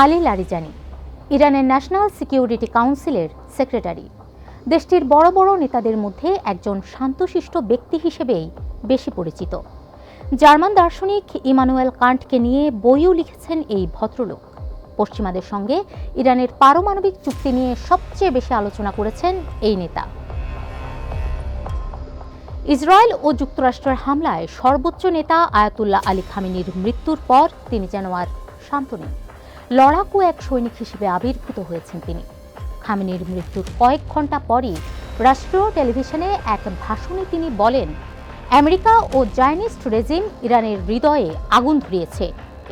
Ali Larijani ইরানের national security কাউন্সিলের secretary. দেশটির বড় বড় নেতাদের মধ্যে একজন শান্তশিষ্ট ব্যক্তি হিসেবেই বেশি পরিচিত। জার্মান দার্শনিক ইমানুয়েল কান্টকে নিয়ে বইও লিখেছেন এই ভদ্রলোক। পশ্চিমাদের সঙ্গে ইরানের পারমাণবিক চুক্তি নিয়ে সবচেয়ে বেশি আলোচনা করেছেন এই নেতা। ইসরায়েল ও যুক্তরাষ্ট্রের হামলায় সর্বোচ্চ নেতা আয়াতুল্লাহ আলী খামেনির মৃত্যুর পর তিনি যেন আর শান্ত নেই। লড়াকু এক সৈনিক হিসেবে আবির্ভূত হয়েছেন তিনি। খামেনির মৃত্যুর কয়েক ঘন্টা পরই রাষ্ট্রীয় টেলিভিশনে এক ভাষণে তিনি বলেন, আমেরিকা ও জায়নিস্ট রেজিম ইরানের হৃদয়ে আগুন ধরিয়েছে,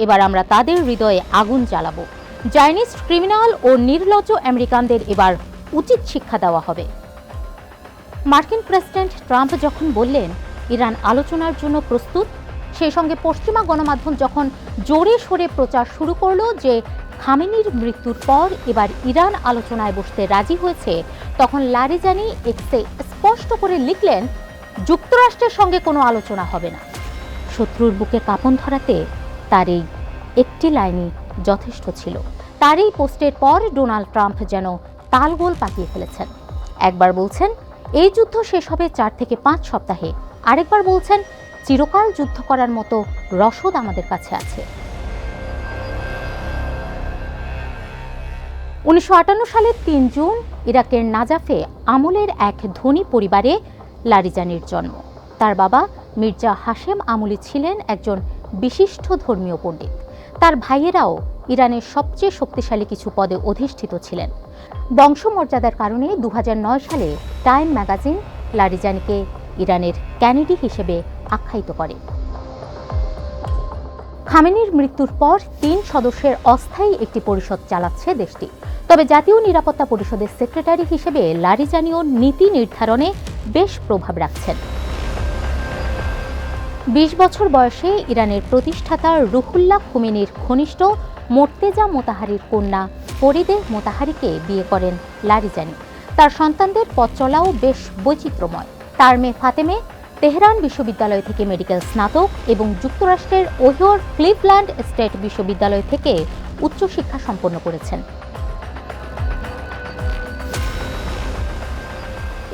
এবার আমরা তাদের হৃদয়ে আগুন জ্বালাবো। জায়নিস্ট ক্রিমিনাল ও নির্লজ্জ আমেরিকানদের এবার উচিত শিক্ষা দেওয়া হবে। মার্কিন প্রেসিডেন্ট ট্রাম্প যখন বললেন ইরান আলোচনার জন্য প্রস্তুত, সেই সঙ্গে পশ্চিমা গণমাধ্যম যখন জোরে সোরে প্রচার শুরু করল যে খামেনির মৃত্যুর পর এবার ইরান আলোচনায় বসতে রাজি হয়েছে, তখন লারিজানি এক্সে স্পষ্ট করে লিখলেন, যুক্তরাষ্ট্রের সঙ্গে কোনো আলোচনা হবে না। শত্রুর বুকে কাঁপন ধরাতে তার এই একটি লাইনই যথেষ্ট ছিল। তার এই পোস্টের পর ডোনাল্ড ট্রাম্প যেন তালগোল পাকিয়ে ফেলেছেন। একবার বলছেন এই যুদ্ধ শেষ হবে 4 থেকে 5 সপ্তাহে, আরেকবার বলছেন চিরকাল যুদ্ধ করার মতো রসদ আমাদের কাছে আছে। 1958 সালের 3 জুন ইরাকের নাজাফে আমলের এক ধনী পরিবারে লারিজানির জন্ম। তার বাবা মির্জা হাশেম আমলি ছিলেন একজন বিশিষ্ট ধর্মীয় পণ্ডিত। তার ভাইয়েরাও ইরানের সবচেয়ে শক্তিশালী কিছু পদে অধিষ্ঠিত ছিলেন। বংশমর্যাদার কারণে 2009 সালে টাইম ম্যাগাজিন লারিজানিকে ইরানের কেনেডি হিসেবে আখ্যায়িত করে। খামেনির মৃত্যুর পর 3 সদস্যের অস্থায়ী একটি পরিষদ চালাচ্ছে দেশটি। তবে জাতীয় নিরাপত্তা পরিষদের সেক্রেটারি হিসেবে লারিজানিও নীতি নির্ধারণে বেশ প্রভাব রাখছেন। 20 বছর বয়সে ইরানের প্রতিষ্ঠাতা রুহুল্লাহ খুমেনির ঘনিষ্ঠ মোর্তেজা মোতাহারির কন্যা ফরিদে মোতাহারিকে বিয়ে করেন লারিজানি। তার সন্তানদের পথ চলাও বেশ বৈচিত্র্যময়। তার মেয়ে ফাতেমে তেহরান বিশ্ববিদ্যালয় থেকে মেডিকেল স্নাতক এবং যুক্তরাষ্ট্রের ওহিওর ক্লিভল্যান্ড স্টেট বিশ্ববিদ্যালয় থেকে উচ্চশিক্ষা সম্পন্ন করেছেন।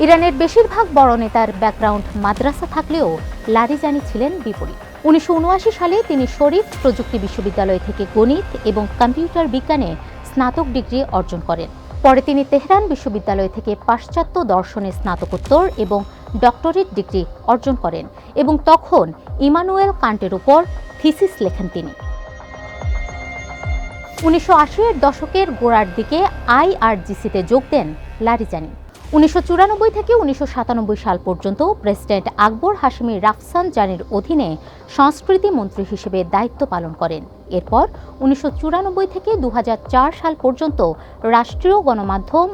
ইরানের বেশিরভাগ বড় নেতার ব্যাকগ্রাউন্ড মাদ্রাসা থাকলেও লারিজানি ছিলেন বিপরীত। 1979 সালে তিনি শরীফ প্রযুক্তি বিশ্ববিদ্যালয় থেকে গণিত এবং কম্পিউটার বিজ্ঞানে স্নাতক ডিগ্রি অর্জন করেন। পরে তিনি তেহরান বিশ্ববিদ্যালয় থেকে পাশ্চাত্য দর্শনে স্নাতকোত্তর এবং ডক্টরেট ডিগ্রি অর্জন করেন এবং তখন ইমানুয়েল কান্টের উপর থিসিস লেখেন তিনি। 1980-এর দশকের গোড়ার দিকে IRGC-তে যোগ দেন লারিজানি। 1994 থেকে 1997 সাল পর্যন্ত প্রেসিডেন্ট আকবর হাশেমি রাফসান জানির অধীনে সংস্কৃতি মন্ত্রী হিসেবে দায়িত্ব পালন করেন। এরপর 1994 থেকে 2004 সাল পর্যন্ত রাষ্ট্রীয় গণমাধ্যম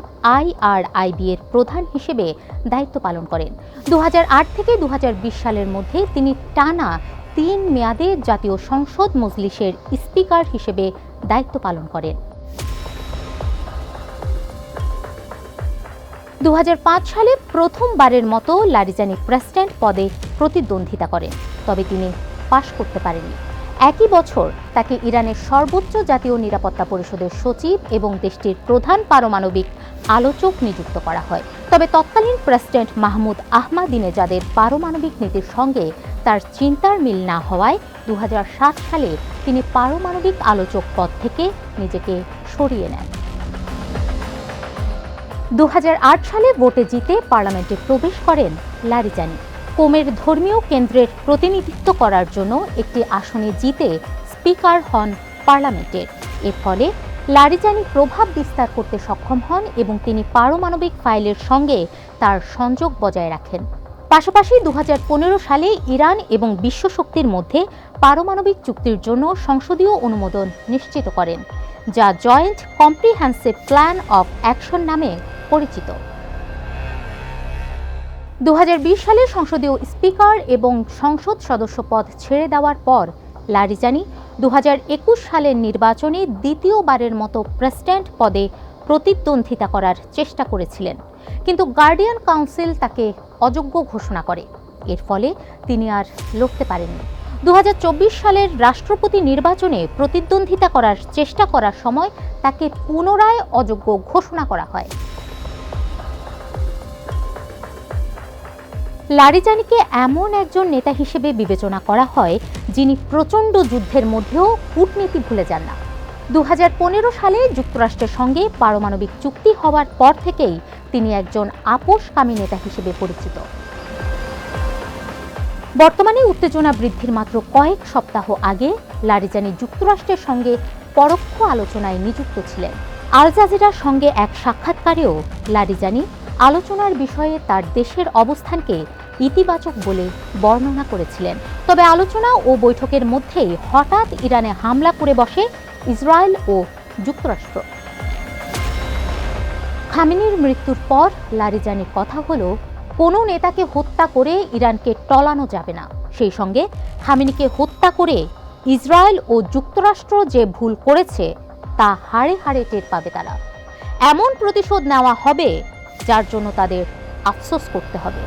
IRIB এর প্রধান হিসেবে দায়িত্ব পালন করেন। 2008 থেকে 2020 সালের মধ্যে তিনি টানা 3 মেয়াদে জাতীয় সংসদ মজলিসের স্পিকার হিসেবে দায়িত্ব পালন করেন। 2005 সালে প্রথমবারের মতো লারিজানি প্রেসিডেন্ট পদে প্রতিদ্বন্দ্বিতা করেন, তবে তিনি পাশ করতে পারেননি। একই বছর তাকে ইরানের সর্বোচ্চ জাতীয় নিরাপত্তা পরিষদের সচিব এবং দেশটির প্রধান পারমাণবিক আলোচক নিযুক্ত করা হয়। তবে তৎকালীন প্রেসিডেন্ট মাহমুদ আহমাদিনেজাদের পারমাণবিক নীতির সঙ্গে তার চিন্তার মিল না হওয়ায় 2007 সালে তিনি পারমাণবিক আলোচক পদ থেকে নিজেকে সরিয়ে নেন। 2008 সালে ভোটে জিতে পার্লামেন্টে প্রবেশ করেন লারিজানি। কোমের ধর্মীয় কেন্দ্রের প্রতিনিধিত্ব করার জন্য একটি আসনে জিতে স্পিকার হন পার্লামেন্টের। এর ফলে লারিজানি প্রভাব বিস্তার করতে সক্ষম হন এবং তিনি পারমাণবিক ফাইলের সঙ্গে তার সংযোগ বজায় রাখেন। পাশাপাশি 2015 সালে ইরান এবং বিশ্বশক্তির মধ্যে পারমাণবিক চুক্তির জন্য সংসদীয় অনুমোদন নিশ্চিত করেন, যা joint comprehensive plan of action নামে পরিচিত। 2020 সালে সংসদীয় স্পিকার এবং সংসদ সদস্য পদ ছেড়ে দেওয়ার পর লারিজানি 2021 সালের নির্বাচনে দ্বিতীয়বারের মতো প্রেসিডেন্ট পদে প্রতিদ্বন্দ্বিতা করার চেষ্টা করেছিলেন, কিন্তু গার্ডিয়ান কাউন্সিল তাকে অযোগ্য ঘোষণা করে। এর ফলে তিনি আর লড়তে পারেননি। 2024 সালের রাষ্ট্রপতি নির্বাচনে প্রতিদ্বন্দ্বিতা করার চেষ্টা করার সময় তাকে পুনরায় অযোগ্য ঘোষণা করা হয়। লারিজানিকে এমন একজন নেতা হিসেবে বিবেচনা করা হয় যিনি প্রচণ্ড যুদ্ধের মধ্যেও কূটনীতি ভুলে যান না। 2015 সালে যুক্তরাষ্ট্রের সঙ্গে পারমাণবিক চুক্তি হওয়ার পর থেকেই তিনি একজন আপোষকামী নেতা হিসেবে পরিচিত। বর্তমানে উত্তেজনা বৃদ্ধির মাত্র কয়েক সপ্তাহ আগে লারিজানি যুক্তরাষ্ট্রের সঙ্গে পরোক্ষ আলোচনায় নিযুক্ত ছিলেন। আল জাজিরার সঙ্গে এক সাক্ষাৎকারেও লারিজানি আলোচনার বিষয়ে তার দেশের অবস্থানকে ইতিবাচক বলে বর্ণনা করেছিলেন। তবে আলোচনা ও বৈঠকের মধ্যেই হঠাৎ ইরানে হামলা করে বসে ইসরায়েল ও যুক্তরাষ্ট্র। খামেনির মৃত্যুর পর লারিজানির কথা হলো, কোনো নেতাকে হত্যা করে ইরানকে টলানো যাবে না, সেই সঙ্গে খামেনিকে হত্যা করে ইসরায়েল ও যুক্তরাষ্ট্র যে ভুল করেছে তা হাড়ে হাড়ে টের পাবে তারা। এমন প্রতিশোধ নেওয়া হবে যার জন্য তাদের আফসোস করতে হবে।